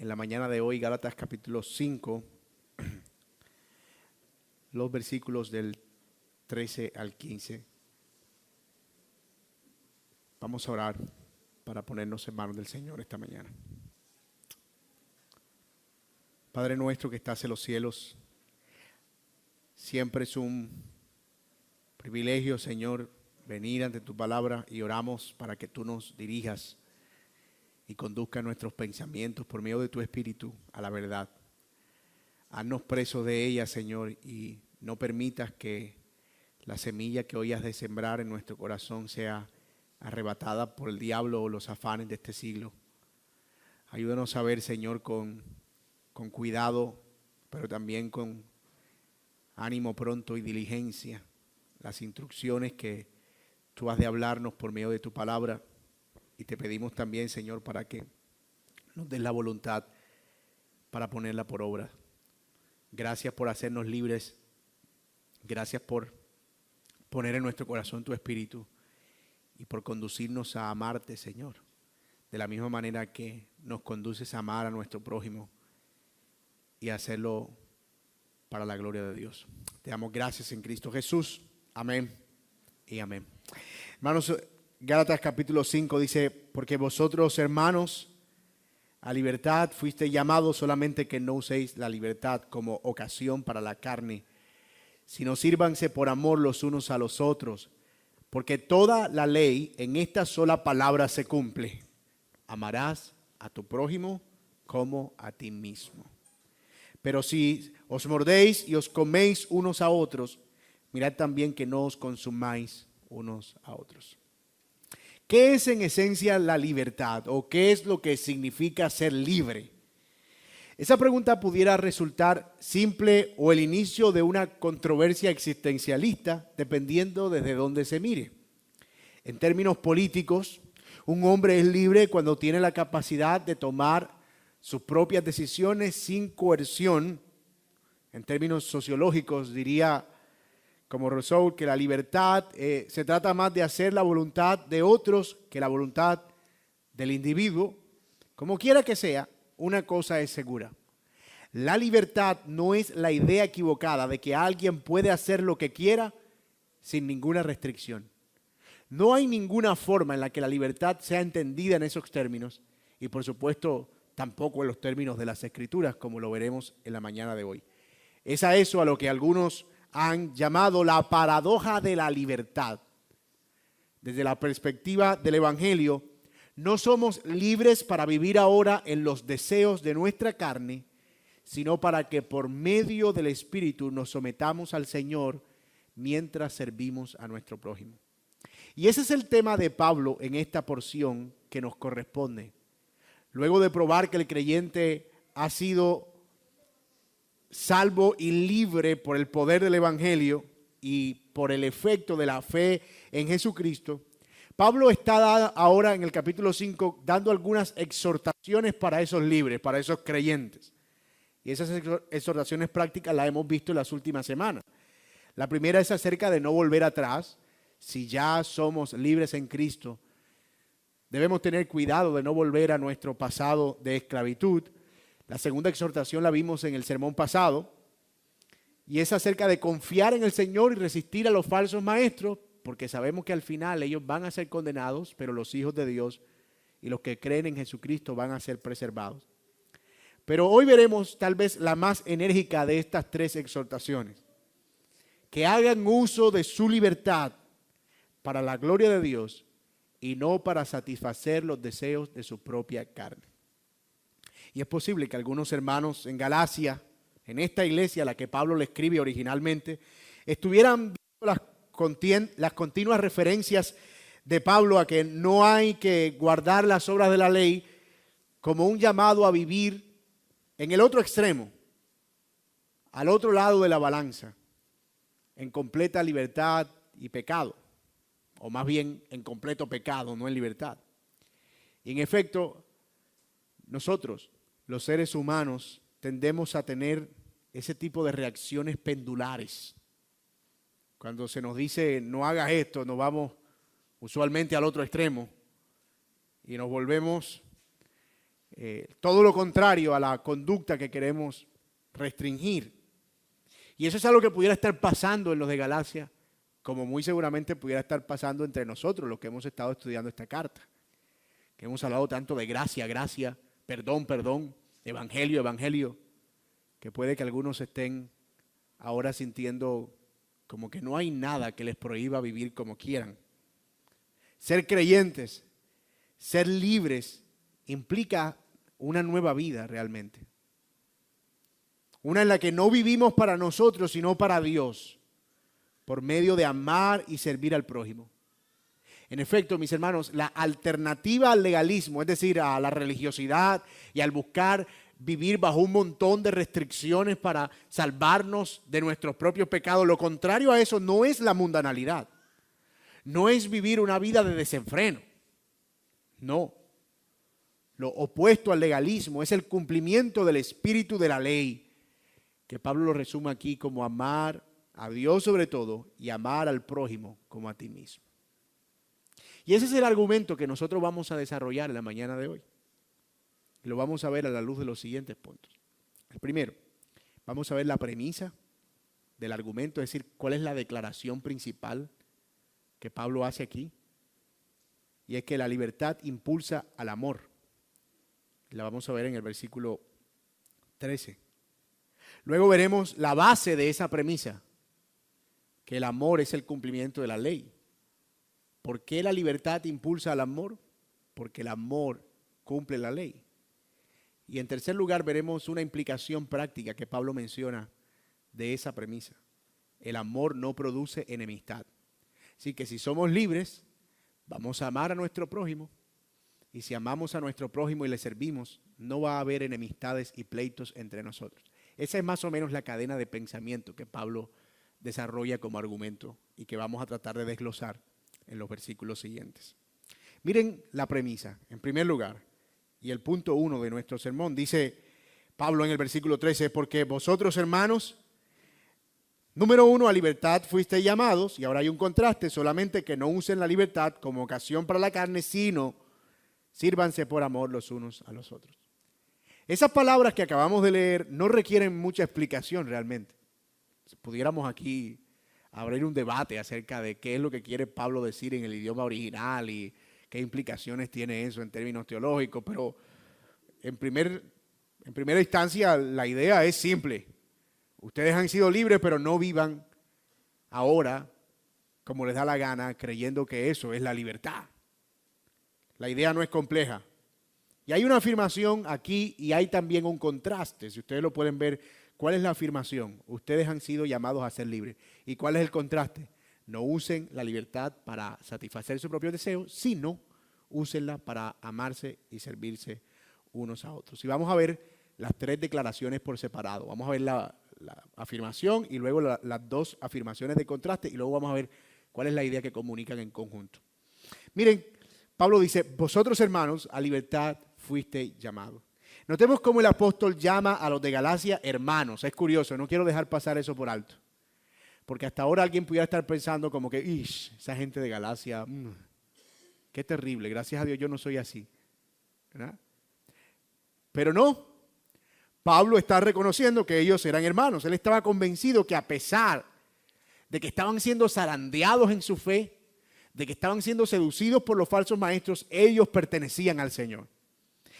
en la mañana de hoy Gálatas capítulo 5, los versículos del 13 al 15. Vamos a orar para ponernos en manos del Señor esta mañana. Padre nuestro que estás en los cielos, siempre es un privilegio, Señor, venir ante tu palabra y oramos para que tú nos dirijas y conduzcas nuestros pensamientos por medio de tu Espíritu a la verdad. Haznos presos de ella, Señor, y no permitas que la semilla que hoy has de sembrar en nuestro corazón sea arrebatada por el diablo o los afanes de este siglo. Ayúdanos a ver, Señor, con cuidado, pero también con ánimo pronto y diligencia, las instrucciones que tú has de hablarnos por medio de tu palabra. Y te pedimos también, Señor, para que nos des la voluntad para ponerla por obra. Gracias por hacernos libres. Gracias por poner en nuestro corazón tu espíritu y por conducirnos a amarte, Señor, de la misma manera que nos conduces a amar a nuestro prójimo y hacerlo para la gloria de Dios. Te damos gracias en Cristo Jesús. Amén y amén. Hermanos, Gálatas capítulo 5 dice: porque vosotros, hermanos, a libertad fuisteis llamados, solamente que no uséis la libertad como ocasión para la carne, sino sírvanse por amor los unos a los otros, porque toda la ley en esta sola palabra se cumple: amarás a tu prójimo como a ti mismo. Pero si os mordéis y os coméis unos a otros, mirad también que no os consumáis unos a otros. ¿Qué es en esencia la libertad? ¿O qué es lo que significa ser libre? Esa pregunta pudiera resultar simple o el inicio de una controversia existencialista, dependiendo desde dónde se mire. En términos políticos, un hombre es libre cuando tiene la capacidad de tomar sus propias decisiones sin coerción. En términos sociológicos, diría como Rousseau que la libertad se trata más de hacer la voluntad de otros que la voluntad del individuo. Como quiera que sea, una cosa es segura: la libertad no es la idea equivocada de que alguien puede hacer lo que quiera sin ninguna restricción. No hay ninguna forma en la que la libertad sea entendida en esos términos, y por supuesto tampoco en los términos de las Escrituras, como lo veremos en la mañana de hoy. Es a eso a lo que algunos han llamado la paradoja de la libertad. Desde la perspectiva del Evangelio, no somos libres para vivir ahora en los deseos de nuestra carne, sino para que por medio del Espíritu nos sometamos al Señor mientras servimos a nuestro prójimo. Y ese es el tema de Pablo en esta porción que nos corresponde. Luego de probar que el creyente ha sido salvo y libre por el poder del Evangelio y por el efecto de la fe en Jesucristo, Pablo está ahora en el capítulo 5 dando algunas exhortaciones para esos libres, para esos creyentes. Y esas exhortaciones prácticas las hemos visto en las últimas semanas. La primera es acerca de no volver atrás. Si ya somos libres en Cristo, debemos tener cuidado de no volver a nuestro pasado de esclavitud. La segunda exhortación la vimos en el sermón pasado, y es acerca de confiar en el Señor y resistir a los falsos maestros, porque sabemos que al final ellos van a ser condenados, pero los hijos de Dios y los que creen en Jesucristo van a ser preservados. Pero hoy veremos tal vez la más enérgica de estas tres exhortaciones: que hagan uso de su libertad para la gloria de Dios y no para satisfacer los deseos de su propia carne. Y es posible que algunos hermanos en Galacia, en esta iglesia a la que Pablo le escribe originalmente, estuvieran viendo las continuas referencias de Pablo a que no hay que guardar las obras de la ley como un llamado a vivir en el otro extremo, al otro lado de la balanza, en completa libertad y pecado, o más bien en completo pecado, no en libertad. Y en efecto, nosotros, los seres humanos, tendemos a tener ese tipo de reacciones pendulares. Cuando se nos dice no hagas esto, nos vamos usualmente al otro extremo y nos volvemos todo lo contrario a la conducta que queremos restringir. Y eso es algo que pudiera estar pasando en los de Galacia, como muy seguramente pudiera estar pasando entre nosotros, los que hemos estado estudiando esta carta. Que hemos hablado tanto de gracia, gracia, perdón, perdón, evangelio, evangelio, que puede que algunos estén ahora sintiendo como que no hay nada que les prohíba vivir como quieran. Ser creyentes, ser libres, implica una nueva vida realmente. Una en la que no vivimos para nosotros, sino para Dios, por medio de amar y servir al prójimo. En efecto, mis hermanos, la alternativa al legalismo, es decir, a la religiosidad y al buscar vivir bajo un montón de restricciones para salvarnos de nuestros propios pecados, lo contrario a eso no es la mundanalidad. No es vivir una vida de desenfreno. No. Lo opuesto al legalismo es el cumplimiento del espíritu de la ley, que Pablo lo resume aquí como amar a Dios sobre todo y amar al prójimo como a ti mismo. Y ese es el argumento que nosotros vamos a desarrollar en la mañana de hoy. Y lo vamos a ver a la luz de los siguientes puntos. El primero, vamos a ver la premisa del argumento, es decir, cuál es la declaración principal que Pablo hace aquí. Y es que la libertad impulsa al amor. La vamos a ver en el versículo 13. Luego veremos la base de esa premisa, que el amor es el cumplimiento de la ley. ¿Por qué la libertad impulsa al amor? Porque el amor cumple la ley. Y en tercer lugar veremos una implicación práctica que Pablo menciona de esa premisa. El amor no produce enemistad. Así que si somos libres, vamos a amar a nuestro prójimo. Y si amamos a nuestro prójimo y le servimos, no va a haber enemistades y pleitos entre nosotros. Esa es más o menos la cadena de pensamiento que Pablo desarrolla como argumento y que vamos a tratar de desglosar en los versículos siguientes. Miren la premisa, en primer lugar, y el punto 1 de nuestro sermón. Dice Pablo en el versículo 13, porque vosotros, hermanos, número 1, a libertad fuisteis llamados, y ahora hay un contraste, solamente que no usen la libertad como ocasión para la carne, sino sírvanse por amor los unos a los otros. Esas palabras que acabamos de leer no requieren mucha explicación realmente. Si pudiéramos aquí abrir un debate acerca de qué es lo que quiere Pablo decir en el idioma original y qué implicaciones tiene eso en términos teológicos, pero en primera instancia la idea es simple. Ustedes han sido libres, pero no vivan ahora como les da la gana, creyendo que eso es la libertad. La idea no es compleja. Y hay una afirmación aquí y hay también un contraste. Si ustedes lo pueden ver, ¿cuál es la afirmación? Ustedes han sido llamados a ser libres. ¿Y cuál es el contraste? No usen la libertad para satisfacer su propio deseo, sino úsenla para amarse y servirse unos a otros. Y vamos a ver las tres declaraciones por separado. Vamos a ver la afirmación y luego las dos afirmaciones de contraste y luego vamos a ver cuál es la idea que comunican en conjunto. Miren, Pablo dice, vosotros hermanos, a libertad fuisteis llamados. Notemos cómo el apóstol llama a los de Galacia hermanos. Es curioso, no quiero dejar pasar eso por alto. Porque hasta ahora alguien pudiera estar pensando como que, esa gente de Galacia, qué terrible, gracias a Dios yo no soy así. ¿Verdad? Pero no, Pablo está reconociendo que ellos eran hermanos. Él estaba convencido que a pesar de que estaban siendo zarandeados en su fe, de que estaban siendo seducidos por los falsos maestros, ellos pertenecían al Señor.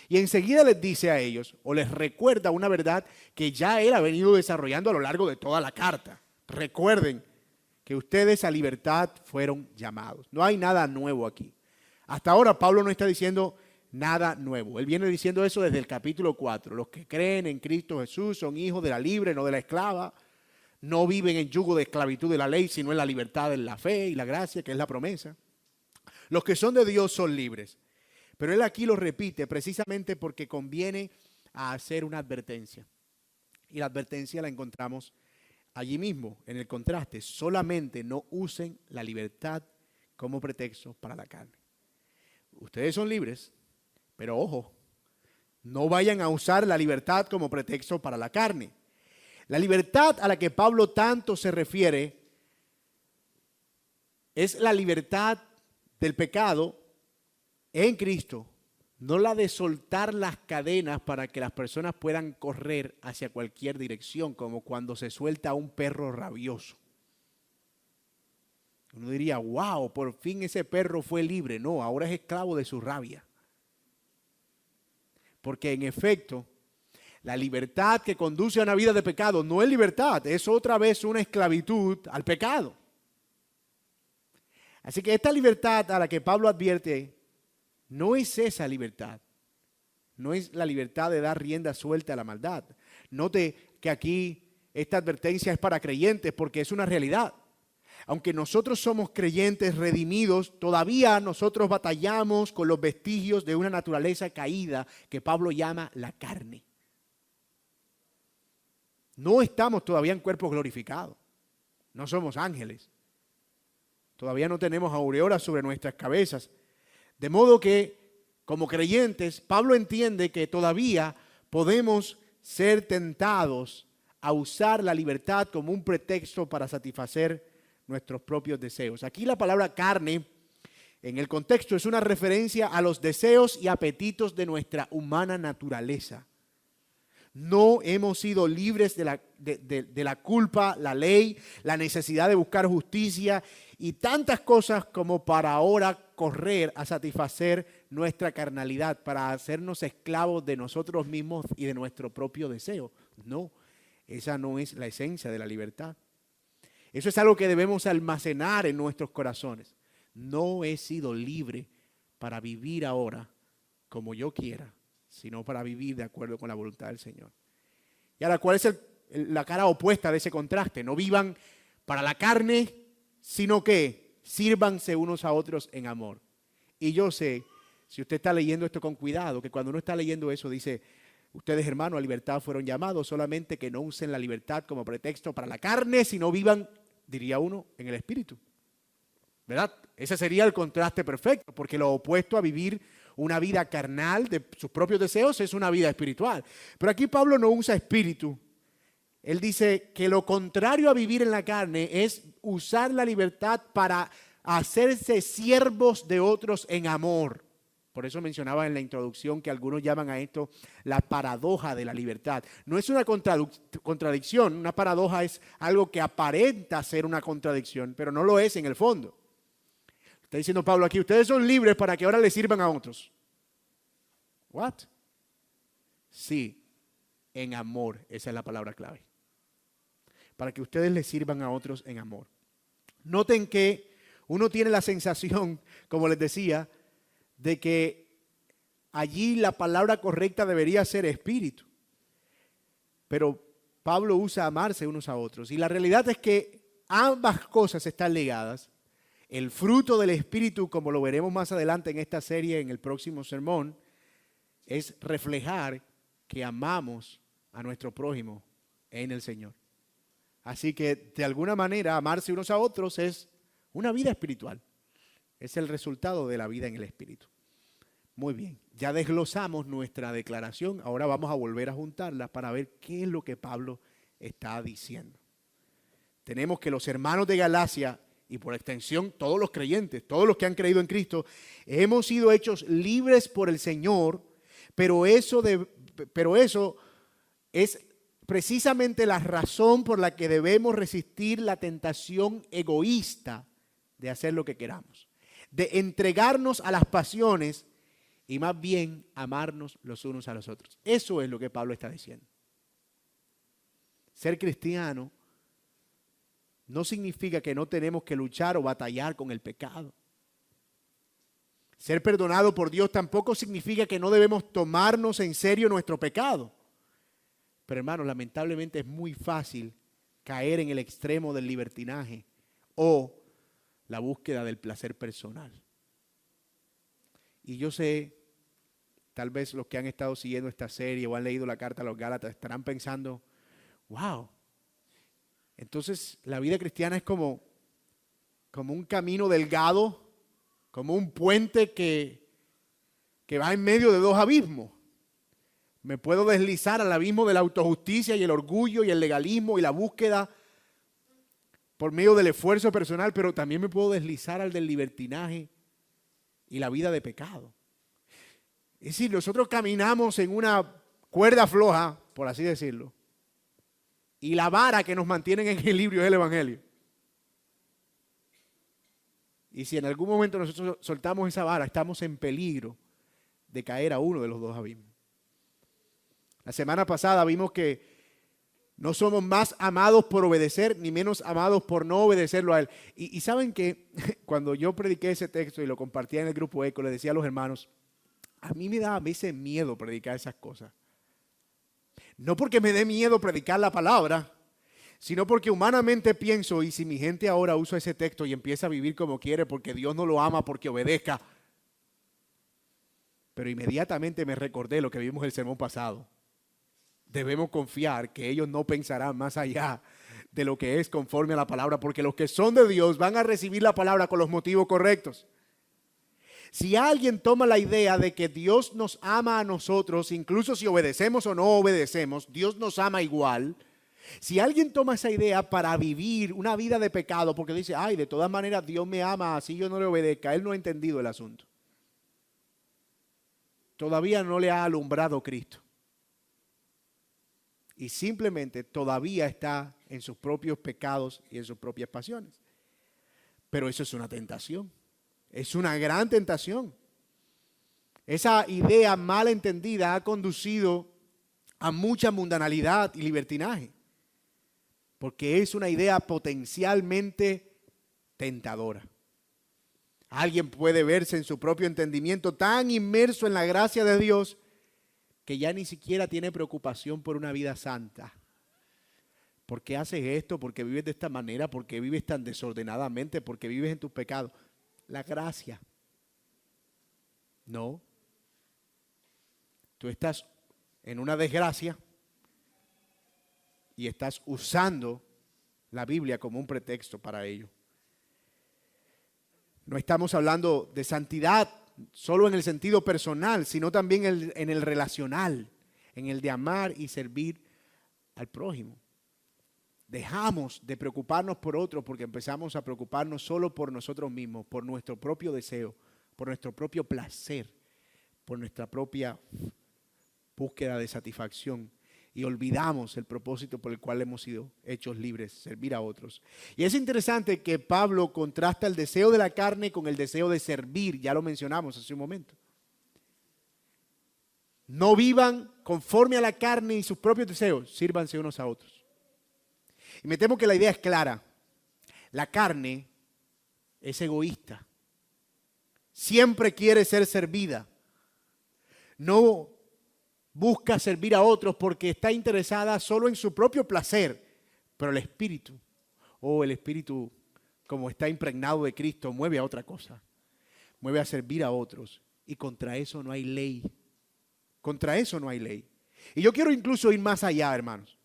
Y enseguida les dice a ellos, o les recuerda una verdad que ya él ha venido desarrollando a lo largo de toda la carta. Recuerden que ustedes a libertad fueron llamados. No hay nada nuevo aquí. Hasta ahora Pablo no está diciendo nada nuevo. Él viene diciendo eso desde el capítulo 4. Los que creen en Cristo Jesús son hijos de la libre, no de la esclava. No viven en yugo de esclavitud de la ley, sino en la libertad de la fe y la gracia, que es la promesa. Los que son de Dios son libres. Pero él aquí lo repite precisamente porque conviene a hacer una advertencia. Y la advertencia la encontramos allí mismo, en el contraste. Solamente no usen la libertad como pretexto para la carne. Ustedes son libres, pero ojo, no vayan a usar la libertad como pretexto para la carne. La libertad a la que Pablo tanto se refiere es la libertad del pecado en Cristo, No la de soltar las cadenas para que las personas puedan correr hacia cualquier dirección, como cuando se suelta a un perro rabioso. Uno diría, wow, por fin ese perro fue libre. No, ahora es esclavo de su rabia. Porque en efecto, la libertad que conduce a una vida de pecado no es libertad, es otra vez una esclavitud al pecado. Así que esta libertad a la que Pablo advierte, no es esa libertad. No es la libertad de dar rienda suelta a la maldad. Note que aquí esta advertencia es para creyentes porque es una realidad. Aunque nosotros somos creyentes redimidos, todavía nosotros batallamos con los vestigios de una naturaleza caída que Pablo llama la carne. No estamos todavía en cuerpos glorificados. No somos ángeles. Todavía no tenemos aureolas sobre nuestras cabezas. De modo que, como creyentes, Pablo entiende que todavía podemos ser tentados a usar la libertad como un pretexto para satisfacer nuestros propios deseos. Aquí la palabra carne, en el contexto, es una referencia a los deseos y apetitos de nuestra humana naturaleza. No hemos sido libres de la culpa, la ley, la necesidad de buscar justicia y tantas cosas como para ahora correr a satisfacer nuestra carnalidad, para hacernos esclavos de nosotros mismos y de nuestro propio deseo. No, esa no es la esencia de la libertad. Eso es algo que debemos almacenar en nuestros corazones. No he sido libre para vivir ahora como yo quiera, sino para vivir de acuerdo con la voluntad del Señor. Y ahora, ¿cuál es la cara opuesta de ese contraste? No vivan para la carne, sino que sírvanse unos a otros en amor. Y yo sé, si usted está leyendo esto con cuidado, que cuando uno está leyendo eso dice, ustedes hermanos a libertad fueron llamados, solamente que no usen la libertad como pretexto para la carne, sino vivan, diría uno, en el Espíritu. ¿Verdad? Ese sería el contraste perfecto, porque lo opuesto a vivir una vida carnal de sus propios deseos es una vida espiritual. Pero aquí Pablo no usa espíritu. Él dice que lo contrario a vivir en la carne es usar la libertad para hacerse siervos de otros en amor. Por eso mencionaba en la introducción que algunos llaman a esto la paradoja de la libertad. No es una contradicción, una paradoja es algo que aparenta ser una contradicción, pero no lo es en el fondo. Está diciendo Pablo aquí, ustedes son libres para que ahora les sirvan a otros. ¿What? Sí, en amor, esa es la palabra clave. Para que ustedes les sirvan a otros en amor. Noten que uno tiene la sensación, como les decía, de que allí la palabra correcta debería ser espíritu. Pero Pablo usa amarse unos a otros. Y la realidad es que ambas cosas están ligadas. El fruto del Espíritu, como lo veremos más adelante en esta serie, en el próximo sermón, es reflejar que amamos a nuestro prójimo en el Señor. Así que, de alguna manera, amarse unos a otros es una vida espiritual. Es el resultado de la vida en el Espíritu. Muy bien, ya desglosamos nuestra declaración. Ahora vamos a volver a juntarla para ver qué es lo que Pablo está diciendo. Tenemos que los hermanos de Galacia, y por extensión todos los creyentes, todos los que han creído en Cristo, hemos sido hechos libres por el Señor, pero eso es precisamente la razón por la que debemos resistir la tentación egoísta de hacer lo que queramos, de entregarnos a las pasiones y más bien amarnos los unos a los otros. Eso es lo que Pablo está diciendo. Ser cristiano no significa que no tenemos que luchar o batallar con el pecado. Ser perdonado por Dios tampoco significa que no debemos tomarnos en serio nuestro pecado. Pero hermanos, lamentablemente es muy fácil caer en el extremo del libertinaje o la búsqueda del placer personal. Y yo sé, tal vez los que han estado siguiendo esta serie o han leído la carta a los Gálatas estarán pensando, wow, entonces la vida cristiana es como un camino delgado, como un puente que va en medio de dos abismos. Me puedo deslizar al abismo de la autojusticia y el orgullo y el legalismo y la búsqueda por medio del esfuerzo personal, pero también me puedo deslizar al del libertinaje y la vida de pecado. Es decir, nosotros caminamos en una cuerda floja, por así decirlo, y la vara que nos mantiene en equilibrio es el Evangelio. Y si en algún momento nosotros soltamos esa vara, estamos en peligro de caer a uno de los dos abismos. La semana pasada vimos que no somos más amados por obedecer, ni menos amados por no obedecerlo a Él. Y saben que cuando yo prediqué ese texto y lo compartía en el grupo ECO, le decía a los hermanos, a mí me da a veces miedo predicar esas cosas. No porque me dé miedo predicar la palabra, sino porque humanamente pienso, y si mi gente ahora usa ese texto y empieza a vivir como quiere porque Dios no lo ama, porque obedezca. Pero inmediatamente me recordé lo que vimos el sermón pasado. Debemos confiar que ellos no pensarán más allá de lo que es conforme a la palabra, porque los que son de Dios van a recibir la palabra con los motivos correctos. Si alguien toma la idea de que Dios nos ama a nosotros, incluso si obedecemos o no obedecemos, Dios nos ama igual. Si alguien toma esa idea para vivir una vida de pecado, porque dice, ay, de todas maneras Dios me ama, así yo no le obedezca, él no ha entendido el asunto. Todavía no le ha alumbrado Cristo. Y simplemente todavía está en sus propios pecados y en sus propias pasiones. Pero eso es una tentación. Es una gran tentación. Esa idea mal entendida ha conducido a mucha mundanalidad y libertinaje. Porque es una idea potencialmente tentadora. Alguien puede verse en su propio entendimiento tan inmerso en la gracia de Dios que ya ni siquiera tiene preocupación por una vida santa. ¿Por qué haces esto? ¿Por qué vives de esta manera? ¿Por qué vives tan desordenadamente? ¿Por qué vives en tus pecados? La gracia. No. Tú estás en una desgracia y estás usando la Biblia como un pretexto para ello. No estamos hablando de santidad solo en el sentido personal, sino también en el relacional, en el de amar y servir al prójimo. Dejamos de preocuparnos por otros porque empezamos a preocuparnos solo por nosotros mismos, por nuestro propio deseo, por nuestro propio placer, por nuestra propia búsqueda de satisfacción. Y olvidamos el propósito por el cual hemos sido hechos libres, servir a otros. Y es interesante que Pablo contrasta el deseo de la carne con el deseo de servir, ya lo mencionamos hace un momento. No vivan conforme a la carne y sus propios deseos, sírvanse unos a otros. Y me temo que la idea es clara. La carne es egoísta. Siempre quiere ser servida. No busca servir a otros porque está interesada solo en su propio placer. Pero el espíritu, el espíritu como está impregnado de Cristo, mueve a otra cosa. Mueve a servir a otros. Y contra eso no hay ley. Contra eso no hay ley. Y yo quiero incluso ir más allá, hermanos.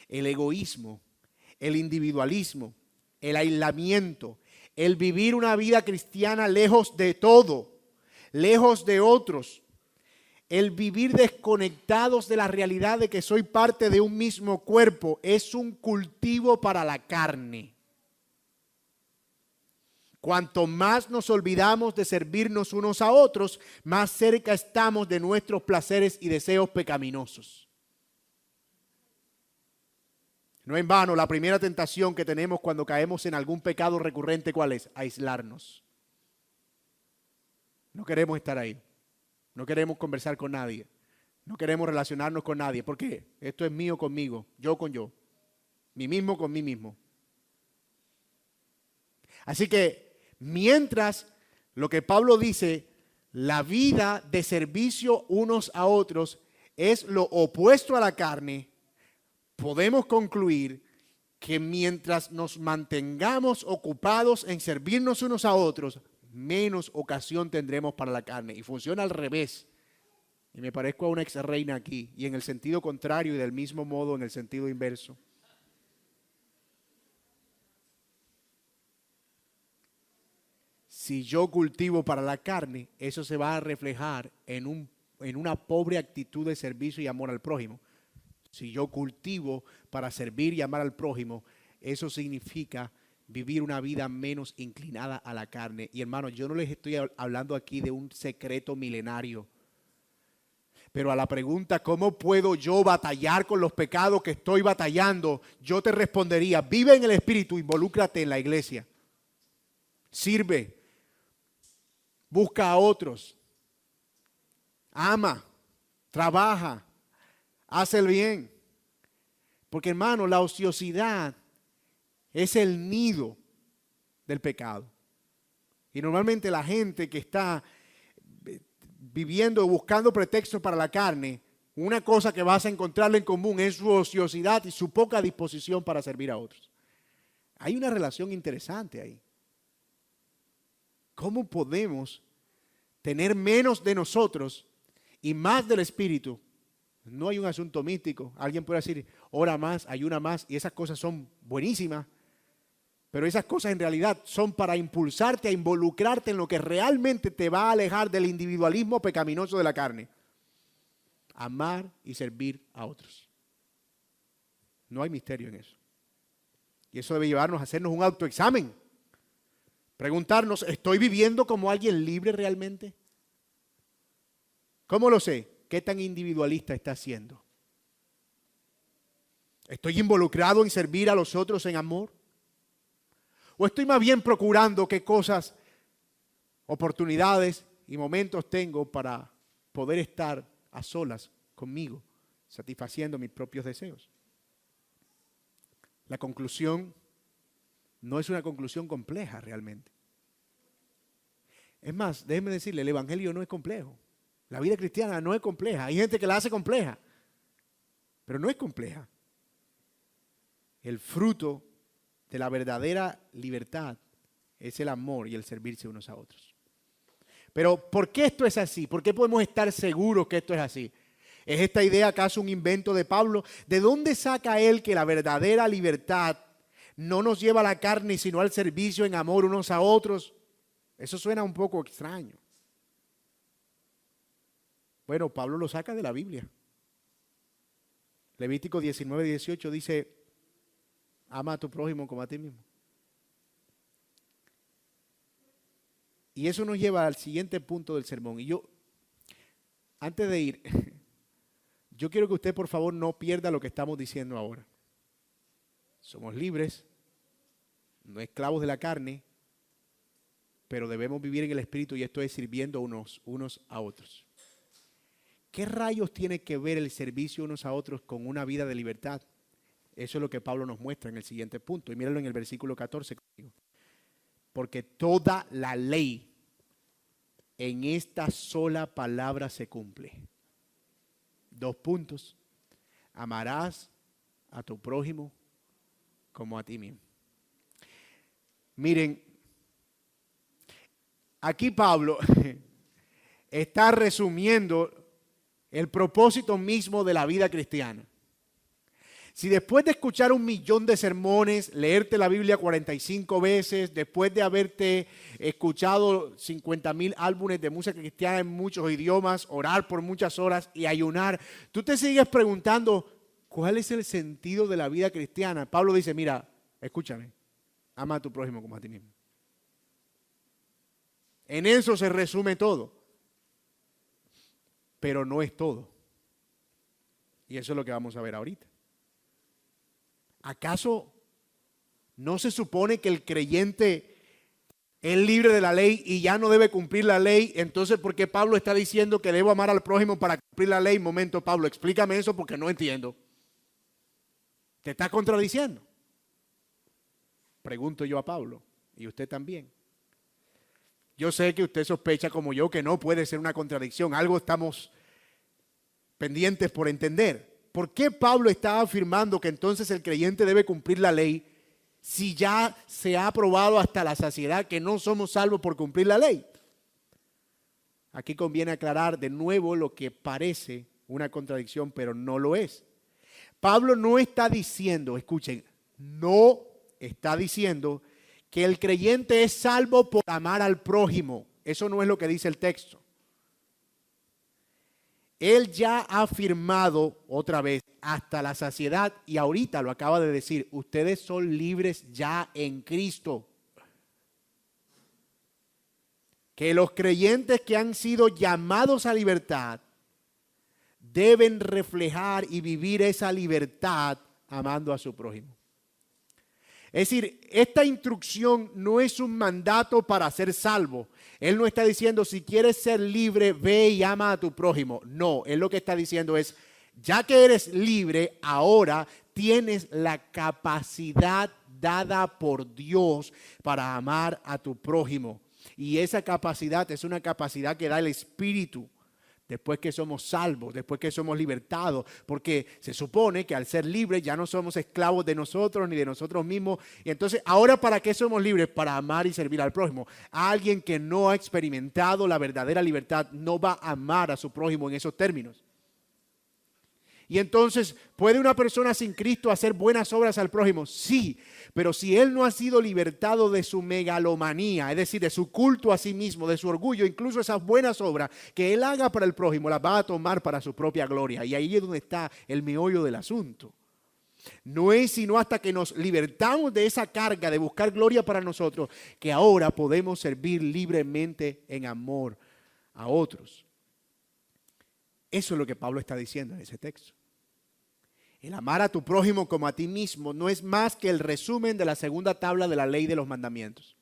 El egoísmo, el individualismo, el aislamiento, el vivir una vida cristiana lejos de todo, lejos de otros, el vivir desconectados de la realidad de que soy parte de un mismo cuerpo, es un cultivo para la carne. Cuanto más nos olvidamos de servirnos unos a otros, más cerca estamos de nuestros placeres y deseos pecaminosos. No en vano, la primera tentación que tenemos cuando caemos en algún pecado recurrente, ¿cuál es? Aislarnos. No queremos estar ahí. No queremos conversar con nadie. No queremos relacionarnos con nadie. ¿Por qué? Esto es mío conmigo, yo con yo. Mí mismo con mí mismo. Así que, mientras lo que Pablo dice, la vida de servicio unos a otros es lo opuesto a la carne, podemos concluir que mientras nos mantengamos ocupados en servirnos unos a otros, menos ocasión tendremos para la carne. Y funciona al revés. Y me parezco a una ex reina aquí. Y en el sentido contrario y del mismo modo en el sentido inverso. Si yo cultivo para la carne, eso se va a reflejar en una pobre actitud de servicio y amor al prójimo. Si yo cultivo para servir y amar al prójimo, eso significa vivir una vida menos inclinada a la carne. Y hermanos, yo no les estoy hablando aquí de un secreto milenario. Pero a la pregunta, ¿cómo puedo yo batallar con los pecados que estoy batallando? Yo te respondería, vive en el Espíritu, involúcrate en la iglesia. Sirve, busca a otros, ama, trabaja, haz el bien. Porque hermano, la ociosidad es el nido del pecado. Y normalmente la gente que está viviendo, buscando pretextos para la carne, una cosa que vas a encontrarle en común es su ociosidad y su poca disposición para servir a otros. Hay una relación interesante ahí. ¿Cómo podemos tener menos de nosotros y más del Espíritu? No hay un asunto místico. Alguien puede decir, ora más, ayuna más, y esas cosas son buenísimas. Pero esas cosas en realidad son para impulsarte a involucrarte en lo que realmente te va a alejar del individualismo pecaminoso de la carne. Amar y servir a otros. No hay misterio en eso. Y eso debe llevarnos a hacernos un autoexamen. Preguntarnos, ¿estoy viviendo como alguien libre realmente? ¿Cómo lo sé? ¿Qué tan individualista está siendo? ¿Estoy involucrado en servir a los otros en amor? ¿O estoy más bien procurando qué cosas, oportunidades y momentos tengo para poder estar a solas conmigo, satisfaciendo mis propios deseos? La conclusión no es una conclusión compleja realmente. Es más, déjeme decirle, el evangelio no es complejo. La vida cristiana no es compleja. Hay gente que la hace compleja, pero no es compleja. El fruto de la verdadera libertad es el amor y el servirse unos a otros. Pero ¿por qué esto es así? ¿Por qué podemos estar seguros que esto es así? ¿Es esta idea acaso un invento de Pablo? ¿De dónde saca él que la verdadera libertad no nos lleva a la carne sino al servicio en amor unos a otros? Eso suena un poco extraño. Bueno, Pablo lo saca de la Biblia. Levítico 19:18 dice, ama a tu prójimo como a ti mismo. Y eso nos lleva al siguiente punto del sermón. Y yo, antes de ir, yo quiero que usted por favor no pierda lo que estamos diciendo ahora. Somos libres, no esclavos de la carne, pero debemos vivir en el Espíritu y esto es sirviendo unos a otros. ¿Qué rayos tiene que ver el servicio unos a otros con una vida de libertad? Eso es lo que Pablo nos muestra en el siguiente punto. Y mírenlo en el versículo 14 conmigo. Porque toda la ley en esta sola palabra se cumple. 2 puntos. Amarás a tu prójimo como a ti mismo. Miren, aquí Pablo está resumiendo el propósito mismo de la vida cristiana. Si después de escuchar 1.000.000 de sermones, leerte la Biblia 45 veces, después de haberte escuchado 50.000 álbumes de música cristiana en muchos idiomas, orar por muchas horas y ayunar, tú te sigues preguntando, ¿cuál es el sentido de la vida cristiana? Pablo dice, mira, escúchame, ama a tu prójimo como a ti mismo. En eso se resume todo. Pero no es todo. Y eso es lo que vamos a ver ahorita. ¿Acaso no se supone que el creyente es libre de la ley y ya no debe cumplir la ley? Entonces, ¿por qué Pablo está diciendo que debo amar al prójimo para cumplir la ley? Momento, Pablo, explícame eso porque no entiendo. ¿Te está contradiciendo? Pregunto yo a Pablo, y usted también. Yo sé que usted sospecha como yo que no puede ser una contradicción. Algo estamos pendientes por entender. ¿Por qué Pablo está afirmando que entonces el creyente debe cumplir la ley si ya se ha probado hasta la saciedad que no somos salvos por cumplir la ley? Aquí conviene aclarar de nuevo lo que parece una contradicción, pero no lo es. Pablo no está diciendo, escuchen, no está diciendo que el creyente es salvo por amar al prójimo. Eso no es lo que dice el texto. Él ya ha afirmado otra vez hasta la saciedad y ahorita lo acaba de decir, ustedes son libres ya en Cristo. Que los creyentes que han sido llamados a libertad deben reflejar y vivir esa libertad amando a su prójimo. Es decir, esta instrucción no es un mandato para ser salvo. Él no está diciendo, si quieres ser libre, ve y ama a tu prójimo. No, él lo que está diciendo es, ya que eres libre, ahora tienes la capacidad dada por Dios para amar a tu prójimo. Y esa capacidad es una capacidad que da el Espíritu después que somos salvos, después que somos libertados, porque se supone que al ser libres ya no somos esclavos de nosotros ni de nosotros mismos. Y entonces, ¿ahora para qué somos libres? Para amar y servir al prójimo. Alguien que no ha experimentado la verdadera libertad no va a amar a su prójimo en esos términos. Y entonces, ¿puede una persona sin Cristo hacer buenas obras al prójimo? Sí, pero si él no ha sido libertado de su megalomanía, es decir, de su culto a sí mismo, de su orgullo, incluso esas buenas obras que él haga para el prójimo, las va a tomar para su propia gloria. Y ahí es donde está el meollo del asunto. No es sino hasta que nos libertamos de esa carga de buscar gloria para nosotros, que ahora podemos servir libremente en amor a otros. Eso es lo que Pablo está diciendo en ese texto. El amar a tu prójimo como a ti mismo no es más que el resumen de la segunda tabla de la ley de los mandamientos.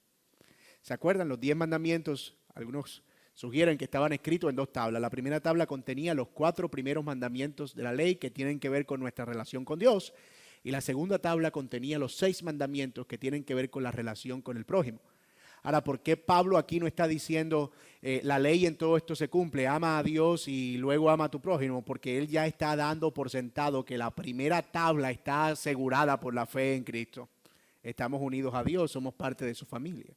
¿Se acuerdan? Los 10 mandamientos, algunos sugieren que estaban escritos en 2 tablas. La primera tabla contenía los 4 primeros mandamientos de la ley que tienen que ver con nuestra relación con Dios. Y la segunda tabla contenía los 6 mandamientos que tienen que ver con la relación con el prójimo. Ahora, ¿por qué Pablo aquí no está diciendo la ley en todo esto se cumple, ama a Dios y luego ama a tu prójimo? Porque él ya está dando por sentado que la primera tabla está asegurada por la fe en Cristo. Estamos unidos a Dios, somos parte de su familia.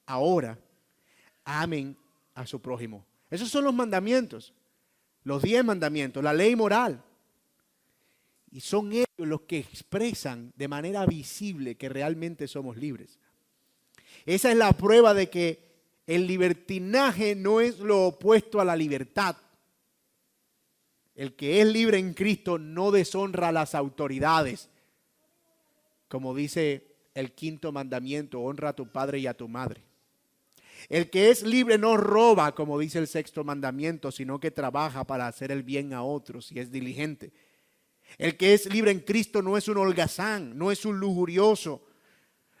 Ahora, amen a su prójimo. Esos son los mandamientos, los 10 mandamientos, la ley moral. Y son ellos los que expresan de manera visible que realmente somos libres. Esa es la prueba de que el libertinaje no es lo opuesto a la libertad. El que es libre en Cristo no deshonra a las autoridades. Como dice el 5.º mandamiento, honra a tu padre y a tu madre. El que es libre no roba, como dice el 6.º mandamiento, sino que trabaja para hacer el bien a otros y es diligente. El que es libre en Cristo no es un holgazán, no es un lujurioso.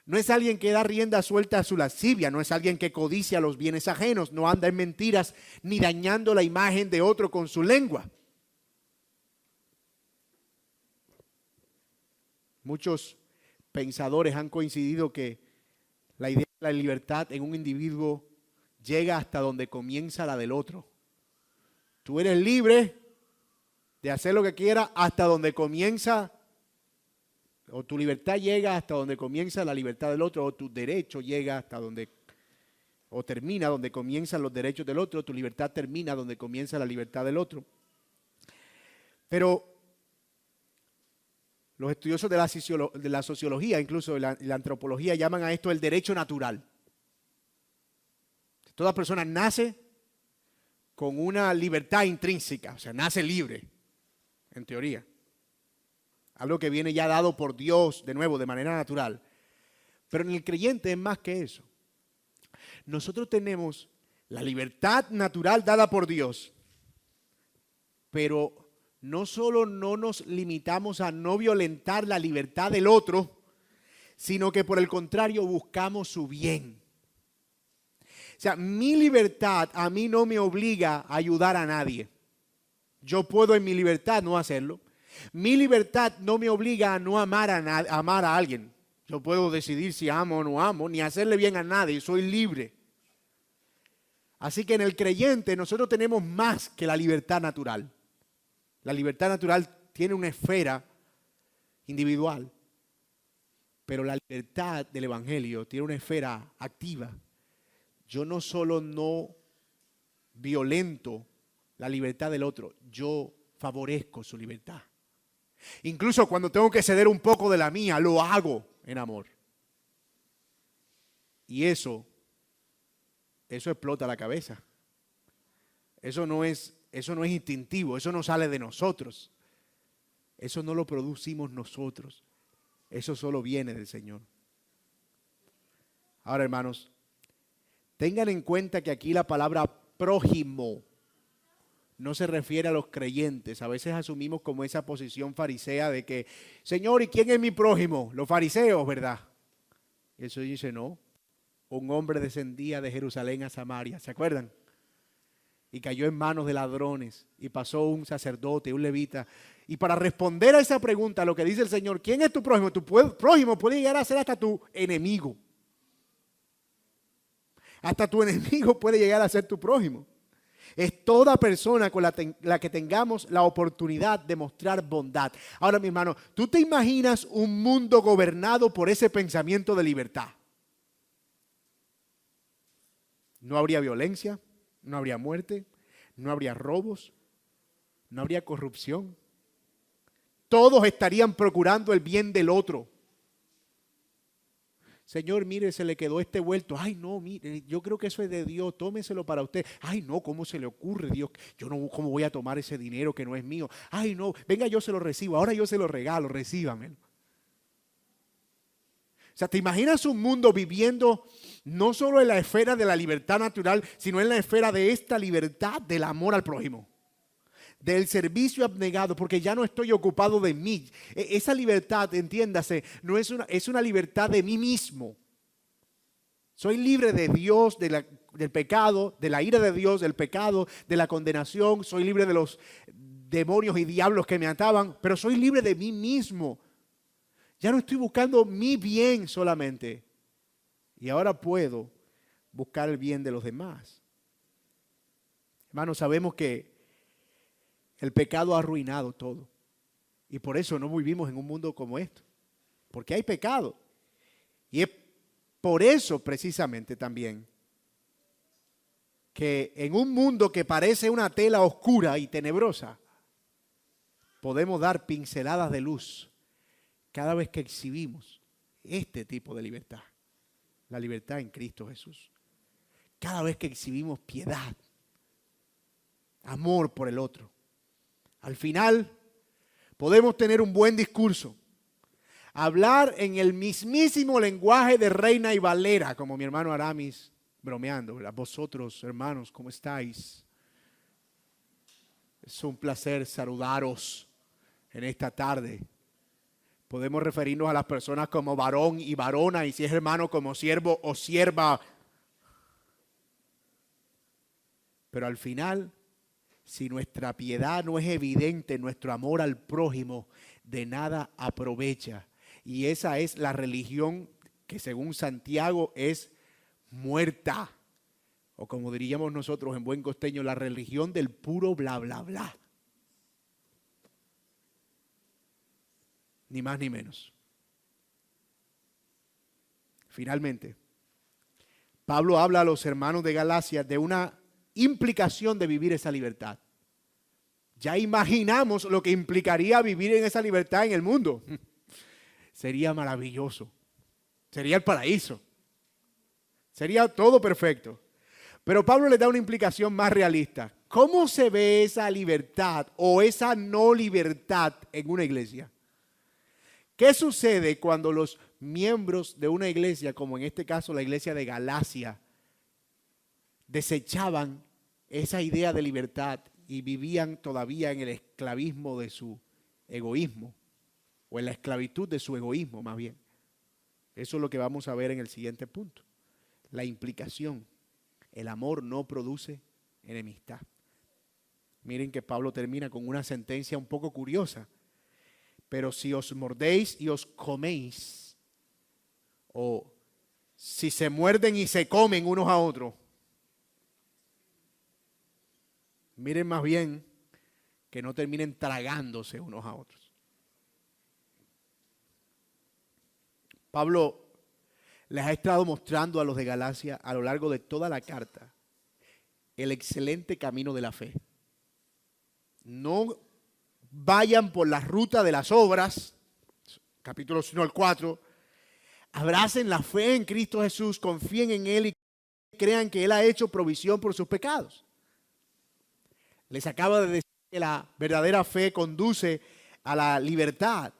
No es alguien que da rienda suelta a su lascivia, no es alguien que codicia los bienes ajenos, no anda en mentiras ni dañando la imagen de otro con su lengua. Muchos pensadores han coincidido que la idea de la libertad en un individuo llega hasta donde comienza la del otro. Tú eres libre de hacer lo que quieras hasta donde comienza, o tu libertad llega hasta donde comienza la libertad del otro, o tu derecho llega hasta donde, o termina donde comienzan los derechos del otro, tu libertad termina donde comienza la libertad del otro. Pero los estudiosos de la sociología, incluso de la antropología, llaman a esto el derecho natural. Toda persona nace con una libertad intrínseca, o sea, nace libre, en teoría. Algo que viene ya dado por Dios, de nuevo, de manera natural. Pero en el creyente es más que eso. Nosotros tenemos la libertad natural dada por Dios, pero no solo no nos limitamos a no violentar la libertad del otro, sino que por el contrario buscamos su bien. O sea, mi libertad a mí no me obliga a ayudar a nadie. Yo puedo en mi libertad no hacerlo. Mi libertad no me obliga a no amar a alguien. Yo puedo decidir si amo o no amo, ni hacerle bien a nadie. Soy libre. Así que en el creyente nosotros tenemos más que la libertad natural. La libertad natural tiene una esfera individual, pero la libertad del Evangelio tiene una esfera activa. Yo no solo no violento la libertad del otro, yo favorezco su libertad. Incluso cuando tengo que ceder un poco de la mía, lo hago en amor. Y eso explota la cabeza. Eso no es instintivo, eso no sale de nosotros. Eso no lo producimos nosotros. Eso solo viene del Señor. Ahora, hermanos, tengan en cuenta que aquí la palabra prójimo no se refiere a los creyentes. A veces asumimos como esa posición farisea de que, Señor, ¿y quién es mi prójimo? Los fariseos, ¿verdad? Y el Señor dice, no. Un hombre descendía de Jerusalén a Samaria, ¿se acuerdan? Y cayó en manos de ladrones y pasó un sacerdote, un levita. Y para responder a esa pregunta, lo que dice el Señor, ¿quién es tu prójimo? Tu prójimo puede llegar a ser hasta tu enemigo. Hasta tu enemigo puede llegar a ser tu prójimo. Es toda persona con la que tengamos la oportunidad de mostrar bondad. Ahora, mi hermano, ¿tú te imaginas un mundo gobernado por ese pensamiento de libertad? No habría violencia, no habría muerte, no habría robos, no habría corrupción. Todos estarían procurando el bien del otro. Señor, mire, se le quedó este vuelto. Ay, no, mire, yo creo que eso es de Dios, tómeselo para usted. Ay, no, ¿cómo se le ocurre, Dios? Yo no, ¿cómo voy a tomar ese dinero que no es mío? Ay, no, venga, yo se lo recibo, ahora yo se lo regalo, recíbamelo. O sea, ¿te imaginas un mundo viviendo no solo en la esfera de la libertad natural, sino en la esfera de esta libertad del amor al prójimo? Del servicio abnegado, porque ya no estoy ocupado de mí. Esa libertad, entiéndase, no es una libertad de mí mismo. Soy libre de Dios, del pecado, de la ira de Dios, del pecado, de la condenación. Soy libre de los demonios y diablos que me ataban, pero soy libre de mí mismo. Ya no estoy buscando mi bien solamente. Y ahora puedo buscar el bien de los demás. Hermanos, sabemos que el pecado ha arruinado todo. Y por eso no vivimos en un mundo como esto. Porque hay pecado. Y es por eso precisamente también que en un mundo que parece una tela oscura y tenebrosa, podemos dar pinceladas de luz cada vez que exhibimos este tipo de libertad. La libertad en Cristo Jesús. Cada vez que exhibimos piedad, amor por el otro. Al final, podemos tener un buen discurso, hablar en el mismísimo lenguaje de Reina y Valera, como mi hermano Aramis, bromeando, ¿verdad? Vosotros, hermanos, ¿cómo estáis? Es un placer saludaros en esta tarde. Podemos referirnos a las personas como varón y varona, y si es hermano como siervo o sierva. Pero al final, si nuestra piedad no es evidente, nuestro amor al prójimo de nada aprovecha. Y esa es la religión que según Santiago es muerta. O como diríamos nosotros en buen costeño, la religión del puro bla, bla, bla. Ni más ni menos. Finalmente, Pablo habla a los hermanos de Galacia de una implicación de vivir esa libertad. Ya imaginamos lo que implicaría vivir en esa libertad en el mundo. Sería maravilloso. Sería el paraíso. Sería todo perfecto. Pero Pablo le da una implicación más realista. ¿Cómo se ve esa libertad o esa no libertad en una iglesia? ¿Qué sucede cuando los miembros de una iglesia, como en este caso la iglesia de Galacia, desechaban esa idea de libertad y vivían todavía en el esclavismo de su egoísmo, o en la esclavitud de su egoísmo más bien? Eso es lo que vamos a ver en el siguiente punto. La implicación. El amor no produce enemistad. Miren que Pablo termina con una sentencia un poco curiosa. Pero si os mordéis y os coméis, o si se muerden y se comen unos a otros, miren más bien que no terminen tragándose unos a otros. Pablo les ha estado mostrando a los de Galacia a lo largo de toda la carta el excelente camino de la fe. No vayan por la ruta de las obras, capítulos 1 al 4, abracen la fe en Cristo Jesús, confíen en Él y crean que Él ha hecho provisión por sus pecados. Les acaba de decir que la verdadera fe conduce a la libertad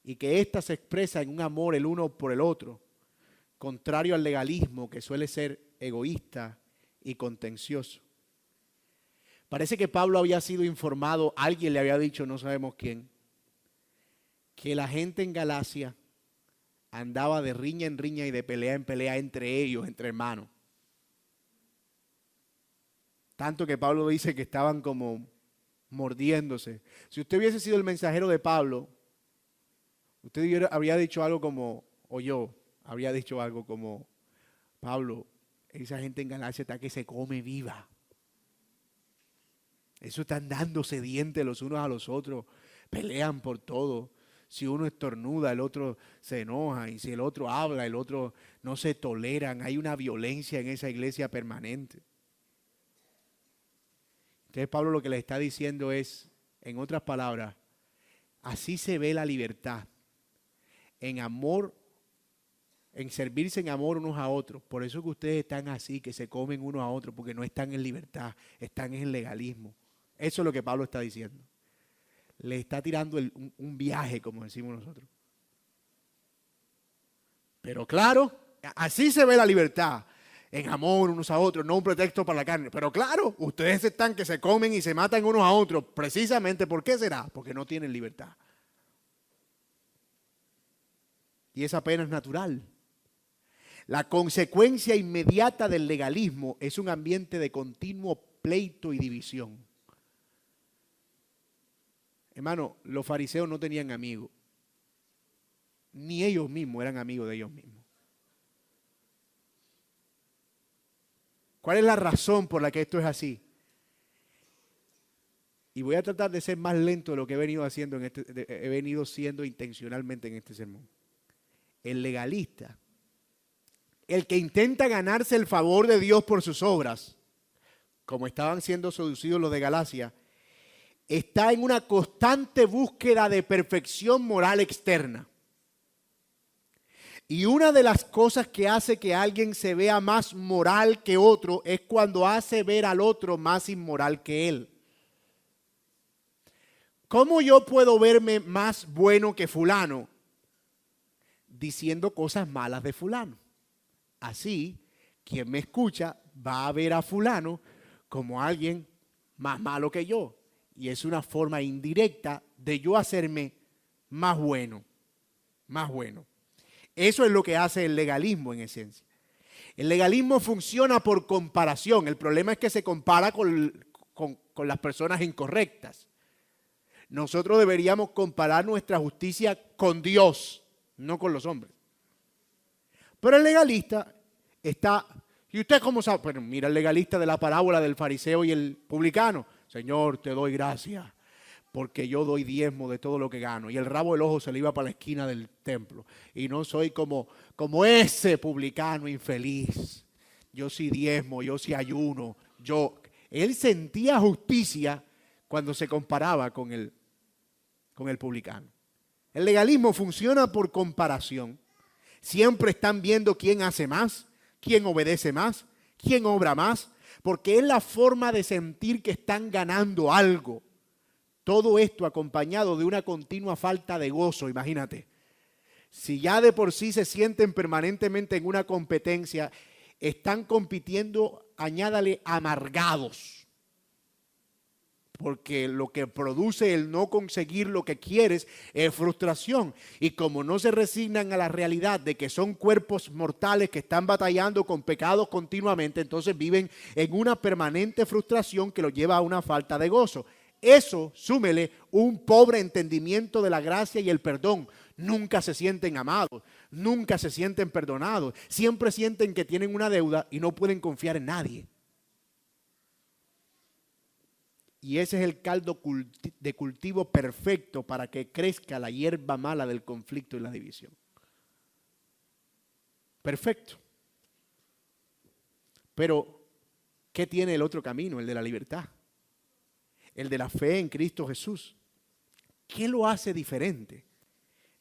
y que ésta se expresa en un amor el uno por el otro, contrario al legalismo que suele ser egoísta y contencioso. Parece que Pablo había sido informado, alguien le había dicho, no sabemos quién, que la gente en Galacia andaba de riña en riña y de pelea en pelea entre ellos, entre hermanos. Tanto que Pablo dice que estaban como mordiéndose. Si usted hubiese sido el mensajero de Pablo, usted habría dicho algo como, o yo habría dicho algo como, Pablo, esa gente en Galacia está que se come viva. Eso están dándose dientes los unos a los otros, pelean por todo. Si uno estornuda, el otro se enoja, y si el otro habla, el otro no se toleran. Hay una violencia en esa iglesia permanente. Entonces Pablo lo que le está diciendo es, en otras palabras, así se ve la libertad, en amor, en servirse en amor unos a otros. Por eso que ustedes están así, que se comen unos a otros, porque no están en libertad, están en legalismo. Eso es lo que Pablo está diciendo. Le está tirando un viaje, como decimos nosotros. Pero claro, así se ve la libertad, en amor unos a otros, no un pretexto para la carne. Pero claro, ustedes están que se comen y se matan unos a otros, precisamente, ¿por qué será? Porque no tienen libertad. Y esa pena es natural. La consecuencia inmediata del legalismo es un ambiente de continuo pleito y división. Hermano, los fariseos no tenían amigos. Ni ellos mismos eran amigos de ellos mismos. ¿Cuál es la razón por la que esto es así? Y voy a tratar de ser más lento de lo que he venido haciendo he venido siendo intencionalmente en este sermón. El legalista, el que intenta ganarse el favor de Dios por sus obras, como estaban siendo seducidos los de Galacia, está en una constante búsqueda de perfección moral externa. Y una de las cosas que hace que alguien se vea más moral que otro es cuando hace ver al otro más inmoral que él. ¿Cómo yo puedo verme más bueno que fulano? Diciendo cosas malas de fulano. Así, quien me escucha va a ver a fulano como alguien más malo que yo. Y es una forma indirecta de yo hacerme más bueno, más bueno. Eso es lo que hace el legalismo en esencia. El legalismo funciona por comparación. El problema es que se compara con las personas incorrectas. Nosotros deberíamos comparar nuestra justicia con Dios, no con los hombres. Pero el legalista está, ¿y usted cómo sabe? Bueno, mira el legalista de la parábola del fariseo y el publicano. Señor, te doy gracias porque yo doy diezmo de todo lo que gano. Y el rabo del ojo se le iba para la esquina del templo. Y no soy como ese publicano infeliz. Yo sí diezmo, yo sí ayuno. Él sentía justicia cuando se comparaba con el publicano. El legalismo funciona por comparación. Siempre están viendo quién hace más, quién obedece más, quién obra más, porque es la forma de sentir que están ganando algo. Todo esto acompañado de una continua falta de gozo, imagínate. Si ya de por sí se sienten permanentemente en una competencia, están compitiendo, añádale, amargados. Porque lo que produce el no conseguir lo que quieres es frustración. Y como no se resignan a la realidad de que son cuerpos mortales que están batallando con pecados continuamente, entonces viven en una permanente frustración que los lleva a una falta de gozo. Eso, súmele un pobre entendimiento de la gracia y el perdón. Nunca se sienten amados, nunca se sienten perdonados. Siempre sienten que tienen una deuda y no pueden confiar en nadie. Y ese es el caldo de cultivo perfecto para que crezca la hierba mala del conflicto y la división. Perfecto. Pero, ¿qué tiene el otro camino? El de la libertad. El de la fe en Cristo Jesús. ¿Qué lo hace diferente?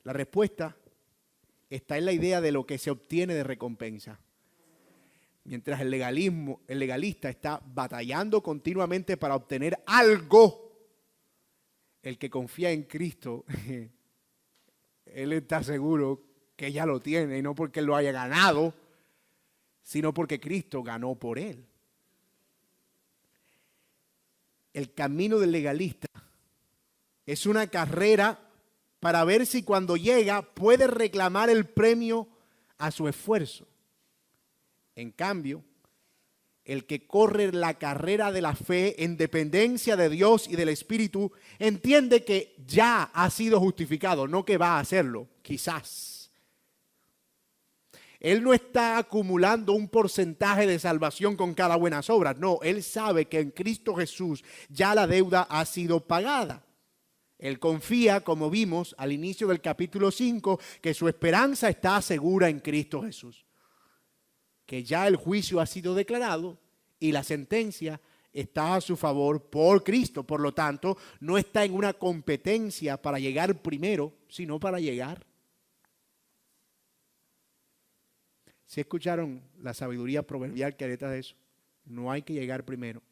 La respuesta está en la idea de lo que se obtiene de recompensa. Mientras el legalista está batallando continuamente para obtener algo, el que confía en Cristo, él está seguro que ya lo tiene, y no porque él lo haya ganado, sino porque Cristo ganó por él. El camino del legalista es una carrera para ver si cuando llega puede reclamar el premio a su esfuerzo. En cambio, el que corre la carrera de la fe en dependencia de Dios y del Espíritu entiende que ya ha sido justificado, no que va a hacerlo, quizás. Él no está acumulando un porcentaje de salvación con cada buena obra. No, él sabe que en Cristo Jesús ya la deuda ha sido pagada. Él confía, como vimos al inicio del capítulo 5, que su esperanza está segura en Cristo Jesús. Que ya el juicio ha sido declarado y la sentencia está a su favor por Cristo. Por lo tanto, no está en una competencia para llegar primero, sino para llegar. ¿Sí escucharon la sabiduría proverbial que hay detrás de eso? No hay que llegar primero,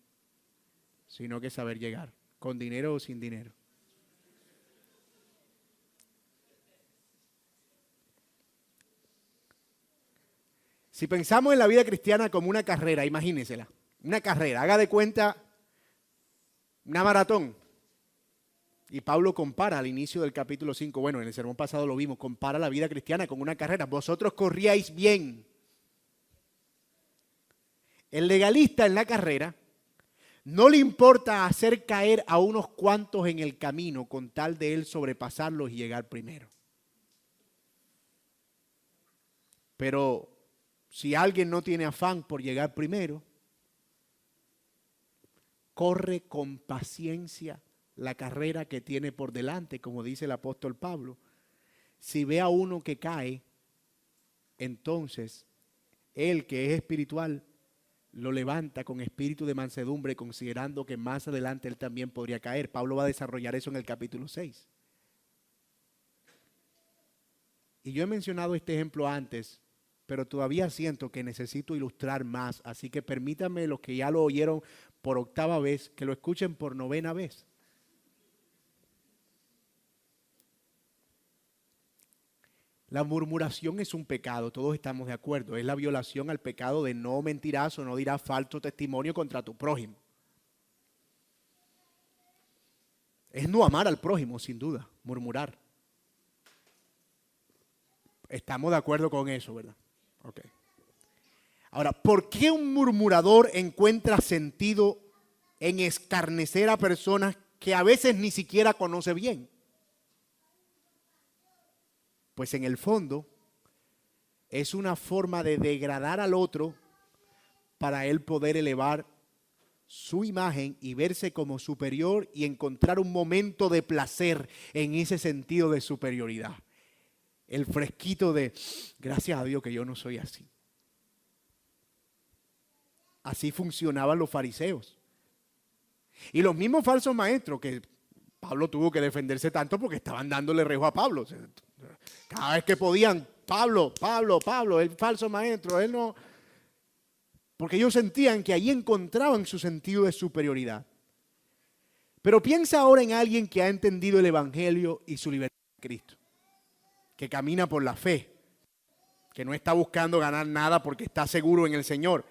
sino que saber llegar, con dinero o sin dinero. Si pensamos en la vida cristiana como una carrera, imagínensela, una carrera, haga de cuenta una maratón. Y Pablo compara al inicio del capítulo 5, bueno, en el sermón pasado lo vimos, compara la vida cristiana con una carrera. Vosotros corríais bien. El legalista en la carrera no le importa hacer caer a unos cuantos en el camino con tal de él sobrepasarlos y llegar primero. Pero si alguien no tiene afán por llegar primero, corre con paciencia la carrera que tiene por delante, como dice el apóstol Pablo. Si ve a uno que cae, entonces él que es espiritual lo levanta con espíritu de mansedumbre, considerando que más adelante él también podría caer. Pablo va a desarrollar eso en el capítulo 6. Y yo he mencionado este ejemplo antes, pero todavía siento que necesito ilustrar más, así que permítanme los que ya lo oyeron por 8ª vez, que lo escuchen por 9ª vez. La murmuración es un pecado, todos estamos de acuerdo. Es la violación al pecado de no mentirás o no dirás falso testimonio contra tu prójimo. Es no amar al prójimo, sin duda, murmurar. Estamos de acuerdo con eso, ¿verdad? Ok. Ahora, ¿por qué un murmurador encuentra sentido en escarnecer a personas que a veces ni siquiera conoce bien? Pues en el fondo es una forma de degradar al otro para él poder elevar su imagen y verse como superior y encontrar un momento de placer en ese sentido de superioridad. El fresquito de, gracias a Dios que yo no soy así. Así funcionaban los fariseos. Y los mismos falsos maestros que Pablo tuvo que defenderse tanto porque estaban dándole rejo a Pablo. Cada vez que podían, Pablo, el falso maestro, él no. Porque ellos sentían que ahí encontraban su sentido de superioridad. Pero piensa ahora en alguien que ha entendido el Evangelio y su libertad en Cristo. Que camina por la fe. Que no está buscando ganar nada porque está seguro en el Señor.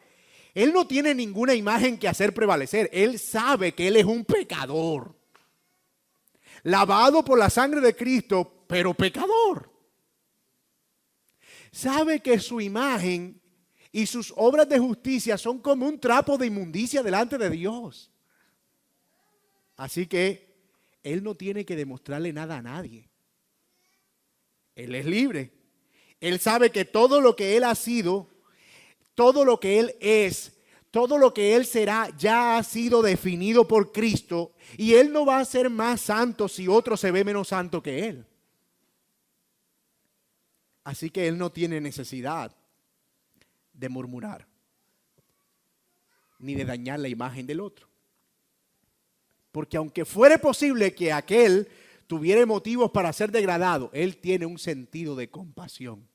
Él no tiene ninguna imagen que hacer prevalecer. Él sabe que él es un pecador. Lavado por la sangre de Cristo, pero pecador. Sabe que su imagen y sus obras de justicia son como un trapo de inmundicia delante de Dios. Así que él no tiene que demostrarle nada a nadie. Él es libre. Él sabe que todo lo que él ha sido, todo lo que él es, todo lo que él será ya ha sido definido por Cristo y él no va a ser más santo si otro se ve menos santo que él. Así que él no tiene necesidad de murmurar ni de dañar la imagen del otro. Porque aunque fuere posible que aquel tuviera motivos para ser degradado, él tiene un sentido de compasión.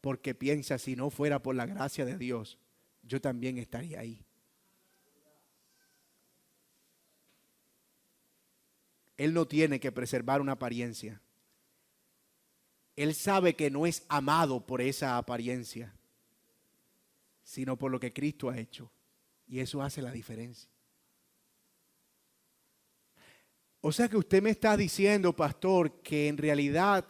Porque piensa, si no fuera por la gracia de Dios, yo también estaría ahí. Él no tiene que preservar una apariencia. Él sabe que no es amado por esa apariencia, sino por lo que Cristo ha hecho. Y eso hace la diferencia. O sea que usted me está diciendo, pastor, que en realidad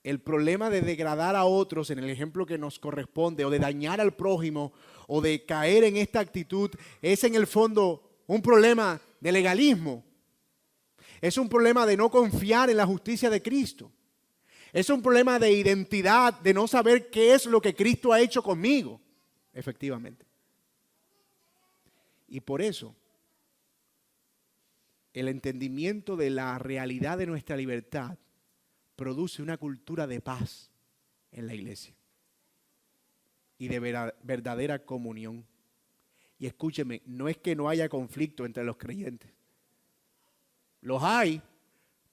el problema de degradar a otros en el ejemplo que nos corresponde, o de dañar al prójimo, o de caer en esta actitud, es en el fondo un problema de legalismo. Es un problema de no confiar en la justicia de Cristo. Es un problema de identidad, de no saber qué es lo que Cristo ha hecho conmigo. Efectivamente. Y por eso, el entendimiento de la realidad de nuestra libertad produce una cultura de paz en la iglesia y de verdadera comunión. Y escúcheme, no es que no haya conflicto entre los creyentes. Los hay,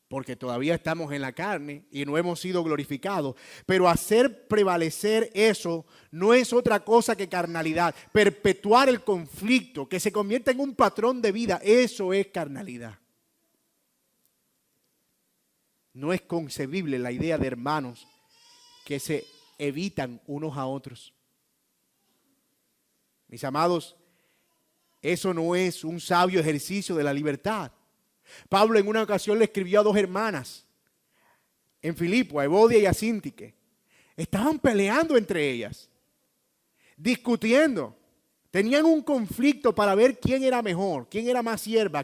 porque todavía estamos en la carne y no hemos sido glorificados. Pero hacer prevalecer eso no es otra cosa que carnalidad. Perpetuar el conflicto, que se convierta en un patrón de vida, eso es carnalidad. No es concebible la idea de hermanos que se evitan unos a otros. Mis amados, eso no es un sabio ejercicio de la libertad. Pablo en una ocasión le escribió a dos hermanas en Filipo, a Evodia y a Síntique. Estaban peleando entre ellas, discutiendo. Tenían un conflicto para ver quién era mejor, quién era más sierva,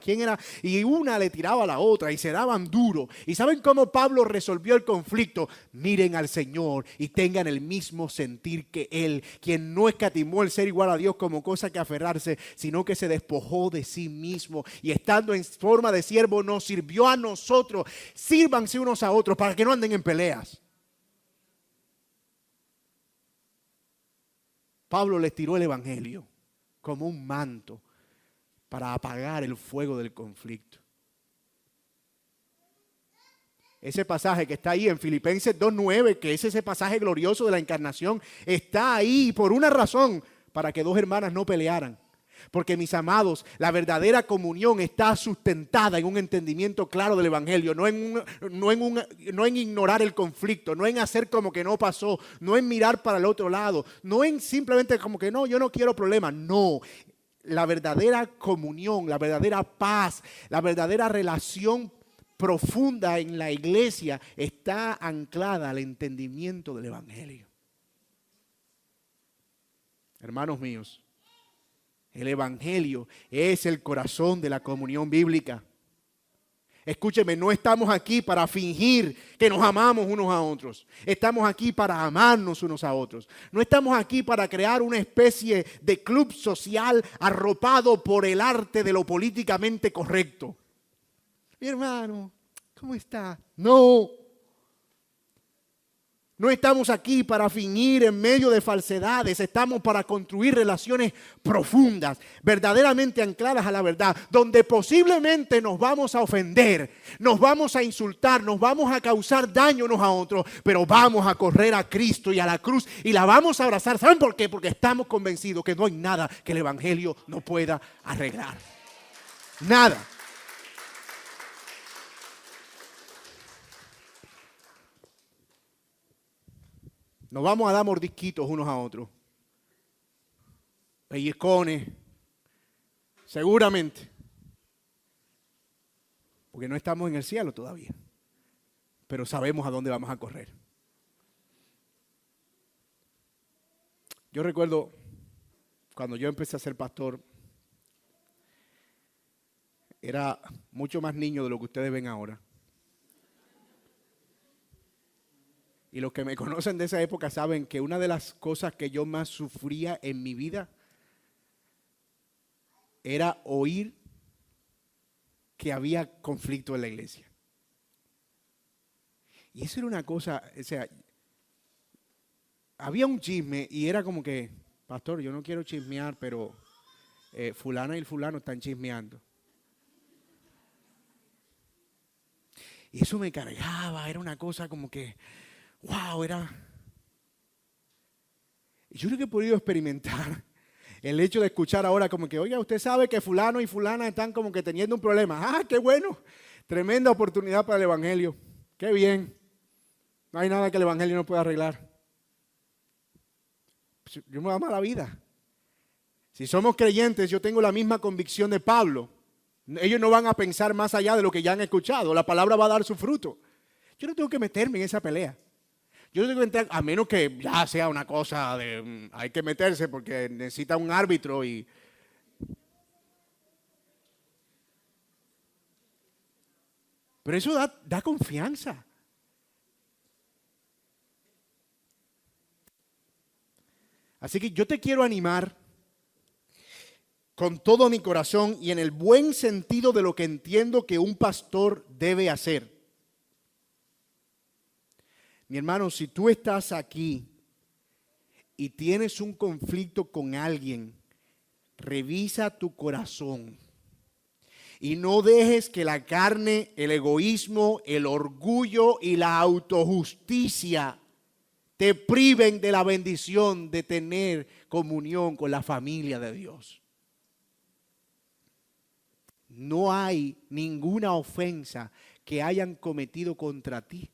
y una le tiraba a la otra y se daban duro. ¿Y saben cómo Pablo resolvió el conflicto? Miren al Señor y tengan el mismo sentir que Él, quien no escatimó el ser igual a Dios como cosa que aferrarse, sino que se despojó de sí mismo y estando en forma de siervo nos sirvió a nosotros. Sírvanse unos a otros para que no anden en peleas. Pablo les tiró el evangelio como un manto para apagar el fuego del conflicto. Ese pasaje que está ahí en Filipenses 2:9, que es ese pasaje glorioso de la encarnación, está ahí por una razón, para que dos hermanas no pelearan. Porque, mis amados, la verdadera comunión está sustentada en un entendimiento claro del evangelio, no en ignorar el conflicto, no en hacer como que no pasó, no en mirar para el otro lado, no en simplemente como que no, yo no quiero problemas. No, la verdadera comunión, la verdadera paz, la verdadera relación profunda en la iglesia está anclada al entendimiento del evangelio. Hermanos míos, el evangelio es el corazón de la comunión bíblica. Escúcheme, no estamos aquí para fingir que nos amamos unos a otros. Estamos aquí para amarnos unos a otros. No estamos aquí para crear una especie de club social arropado por el arte de lo políticamente correcto. Mi hermano, ¿cómo está? No. No estamos aquí para fingir en medio de falsedades, estamos para construir relaciones profundas, verdaderamente ancladas a la verdad, donde posiblemente nos vamos a ofender, nos vamos a insultar, nos vamos a causar daño unos a otros, pero vamos a correr a Cristo y a la cruz y la vamos a abrazar. ¿Saben por qué? Porque estamos convencidos que no hay nada que el evangelio no pueda arreglar. Nada. Nos vamos a dar mordisquitos unos a otros. Pellizcones. Seguramente. Porque no estamos en el cielo todavía. Pero sabemos a dónde vamos a correr. Yo recuerdo cuando yo empecé a ser pastor, era mucho más niño de lo que ustedes ven ahora. Y los que me conocen de esa época saben que una de las cosas que yo más sufría en mi vida era oír que había conflicto en la iglesia. Y eso era una cosa, o sea, había un chisme y era como que, pastor, yo no quiero chismear, pero fulana y el fulano están chismeando. Y eso me cargaba, era una cosa como que, wow, era... Yo creo que he podido experimentar el hecho de escuchar ahora como que, oiga, usted sabe que fulano y fulana están como que teniendo un problema. ¡Ah, qué bueno! Tremenda oportunidad para el evangelio. ¡Qué bien! No hay nada que el evangelio no pueda arreglar. Yo me voy a amar la vida. Si somos creyentes, yo tengo la misma convicción de Pablo. Ellos no van a pensar más allá de lo que ya han escuchado. La palabra va a dar su fruto. Yo no tengo que meterme en esa pelea. Yo no tengo que entrar, a menos que ya sea una cosa de hay que meterse porque necesita un árbitro y... Pero eso da confianza. Así que yo te quiero animar con todo mi corazón y en el buen sentido de lo que entiendo que un pastor debe hacer. Mi hermano, si tú estás aquí y tienes un conflicto con alguien, revisa tu corazón y no dejes que la carne, el egoísmo, el orgullo y la autojusticia te priven de la bendición de tener comunión con la familia de Dios. No hay ninguna ofensa que hayan cometido contra ti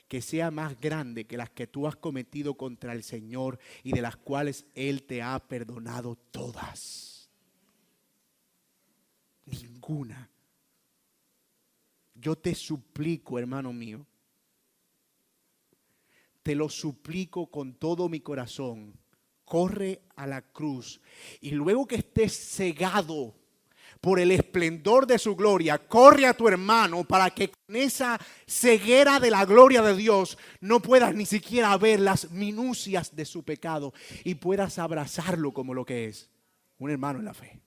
que sea más grande que las que tú has cometido contra el Señor y de las cuales Él te ha perdonado todas. Ninguna. Yo te suplico, hermano mío, te lo suplico con todo mi corazón, corre a la cruz y luego que estés cegado por el esplendor de su gloria, corre a tu hermano para que con esa ceguera de la gloria de Dios no puedas ni siquiera ver las minucias de su pecado y puedas abrazarlo como lo que es, un hermano en la fe.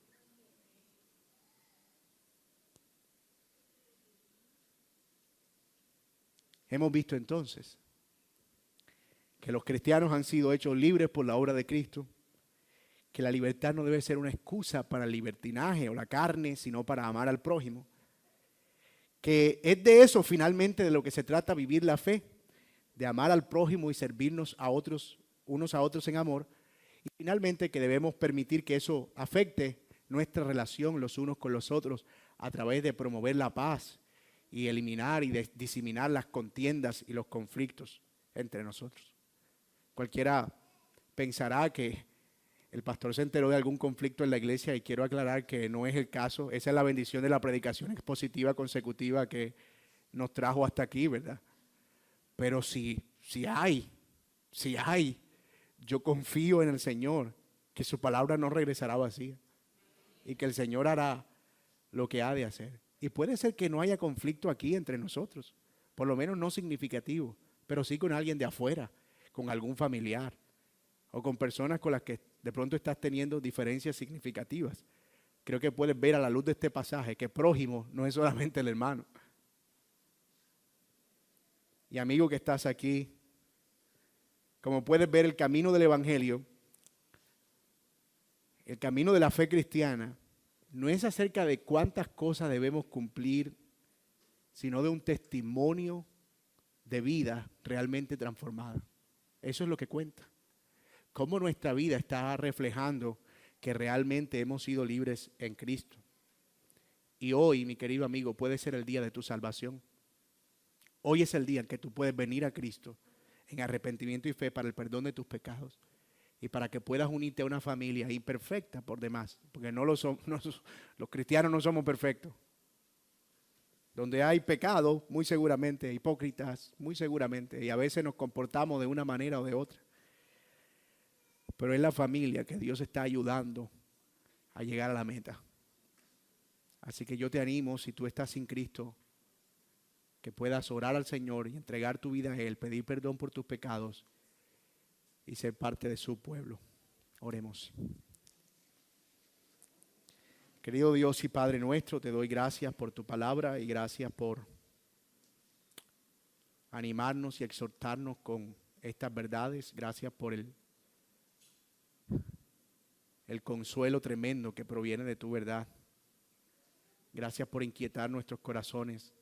Hemos visto entonces que los cristianos han sido hechos libres por la obra de Cristo, que la libertad no debe ser una excusa para el libertinaje o la carne, sino para amar al prójimo. Que es de eso finalmente de lo que se trata vivir la fe, de amar al prójimo y servirnos a otros, unos a otros en amor. Y finalmente que debemos permitir que eso afecte nuestra relación los unos con los otros a través de promover la paz y eliminar y diseminar las contiendas y los conflictos entre nosotros. Cualquiera pensará que el pastor se enteró de algún conflicto en la iglesia y quiero aclarar que no es el caso. Esa es la bendición de la predicación expositiva consecutiva que nos trajo hasta aquí, ¿verdad? Pero si hay, yo confío en el Señor, que su palabra no regresará vacía y que el Señor hará lo que ha de hacer. Y puede ser que no haya conflicto aquí entre nosotros, por lo menos no significativo, pero sí con alguien de afuera, con algún familiar o con personas con las que de pronto estás teniendo diferencias significativas. Creo que puedes ver a la luz de este pasaje que prójimo no es solamente el hermano. Y amigo que estás aquí, como puedes ver, el camino del evangelio, el camino de la fe cristiana, no es acerca de cuántas cosas debemos cumplir, sino de un testimonio de vida realmente transformada. Eso es lo que cuenta. Cómo nuestra vida está reflejando que realmente hemos sido libres en Cristo. Y hoy, mi querido amigo, puede ser el día de tu salvación. Hoy es el día en que tú puedes venir a Cristo en arrepentimiento y fe para el perdón de tus pecados y para que puedas unirte a una familia imperfecta por demás, porque no lo son, los cristianos no somos perfectos. Donde hay pecado, muy seguramente, hipócritas, muy seguramente, y a veces nos comportamos de una manera o de otra. Pero es la familia que Dios está ayudando a llegar a la meta. Así que yo te animo, si tú estás sin Cristo, que puedas orar al Señor y entregar tu vida a Él, pedir perdón por tus pecados y ser parte de su pueblo. Oremos. Querido Dios y Padre nuestro, te doy gracias por tu palabra y gracias por animarnos y exhortarnos con estas verdades. Gracias por el consuelo tremendo que proviene de tu verdad. Gracias por inquietar nuestros corazones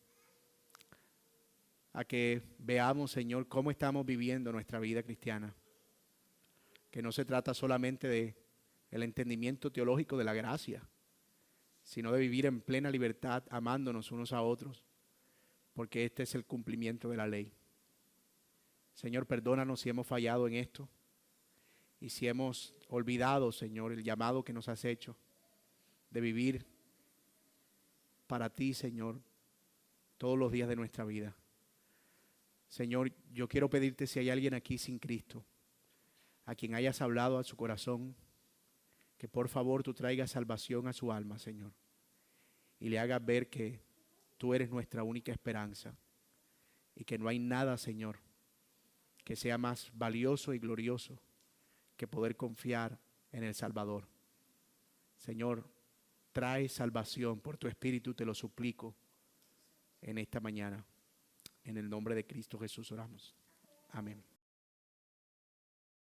a que veamos, Señor, cómo estamos viviendo nuestra vida cristiana. Que no se trata solamente de el entendimiento teológico de la gracia, sino de vivir en plena libertad, amándonos unos a otros, porque este es el cumplimiento de la ley. Señor, perdónanos si hemos fallado en esto y si hemos olvidado, Señor, el llamado que nos has hecho de vivir para ti, Señor, todos los días de nuestra vida. Señor, yo quiero pedirte si hay alguien aquí sin Cristo, a quien hayas hablado a su corazón, que por favor tú traigas salvación a su alma, Señor, y le hagas ver que tú eres nuestra única esperanza y que no hay nada, Señor, que sea más valioso y glorioso que poder confiar en el Salvador. Señor, trae salvación por tu Espíritu, te lo suplico en esta mañana. En el nombre de Cristo Jesús oramos. Amén.